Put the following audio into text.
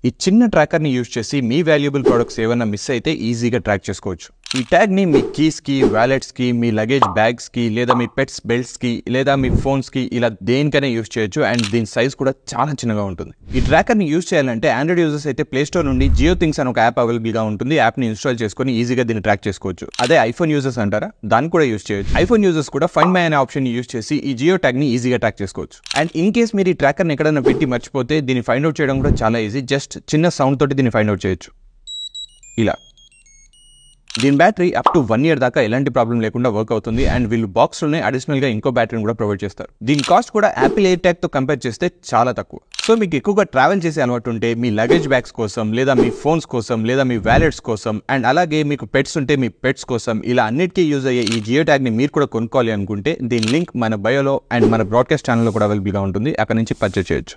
ఈ చిన్న ట్రాకర్ని యూజ్ చేసి మీ వాల్యుబుల్ ప్రొడక్ట్స్ ఏమైనా మిస్ అయితే ఈజీగా ట్రాక్ చేసుకోవచ్చు. ఈ ట్యాగ్ని మీ కీస్కి, వ్యాలెట్స్కి, మీ లగేజ్ బ్యాగ్స్కి, లేదా మీ పెట్స్ బెల్ట్స్కి, లేదా మీ ఫోన్స్కి ఇలా దేనికైనా యూజ్ చేయొచ్చు. అండ్ దీని సైజ్ కూడా చాలా చిన్నగా ఉంటుంది. ఈ ట్రాకర్ని యూజ్ చేయాలంటే ఆండ్రాయిడ్ యూజర్స్ అయితే ప్లే స్టోర్ నుండి జియో థింగ్స్ అని ఒక యాప్ అవైలబుల్గా ఉంటుంది. యాప్ని ఇన్స్టాల్ చేసుకొని ఈజీగా దీన్ని ట్రాక్ చేసుకోవచ్చు. అదే ఐఫోన్ యూజర్స్ అంటారా, దాన్ని కూడా యూజ్ చేయొచ్చు. ఐఫోన్ యూజర్స్ కూడా ఫైండ్ మై అనే ఆప్షన్ యూజ్ చేసి ఈ జియో ట్యాగ్ని ఈజీగా ట్రాక్ చేసుకోవచ్చు. అండ్ ఇన్ కేస్ మీరు ఈ ట్రాకర్ని ఎక్కడైనా పెట్టి మర్చిపోతే దీన్ని ఫైండ్ అవుట్ చేయడం కూడా చాలా ఈజీ. జస్ట్ చిన్న సౌండ్ తోటి దీన్ని ఫైండ్ అవుట్ చేయొచ్చు. ఇలా దీని బ్యాటరీ అప్ టు 1 year దాకా ఎలాంటి ప్రాబ్లం లేకుండా వర్క్ అవుతుంది. అండ్ వీళ్ళు బాక్స్లోనే అడిషనల్గా ఇంకో బ్యాటరీని కూడా ప్రొవైడ్ చేస్తారు. దీని కాస్ట్ కూడా యాపిల్ ఎయిర్ ట్యాగ్తో కంపేర్ చేస్తే చాలా తక్కువ. సో మీకు ఎక్కువగా ట్రావెల్ చేసే అలవాటు ఉంటే మీ లగేజ్ బ్యాగ్స్ కోసం, లేదా మీ ఫోన్స్ కోసం, లేదా మీ వ్యాలెట్స్ కోసం, అండ్ అలాగే మీకు పెట్స్ ఉంటే మీ పెట్స్ కోసం, ఇలా అన్నిటికీ యూజ్ అయ్యే ఈ జియో ట్యాగ్ని మీరు కూడా కొనుక్కోవాలి అనుకుంటే దీని లింక్ మన బయోలో అండ్ మన బ్రాడ్కాస్ట్ ఛానల్లో కూడా అవైలబుల్గా ఉంటుంది. అక్కడ నుంచి పర్చేస్ చేయొచ్చు.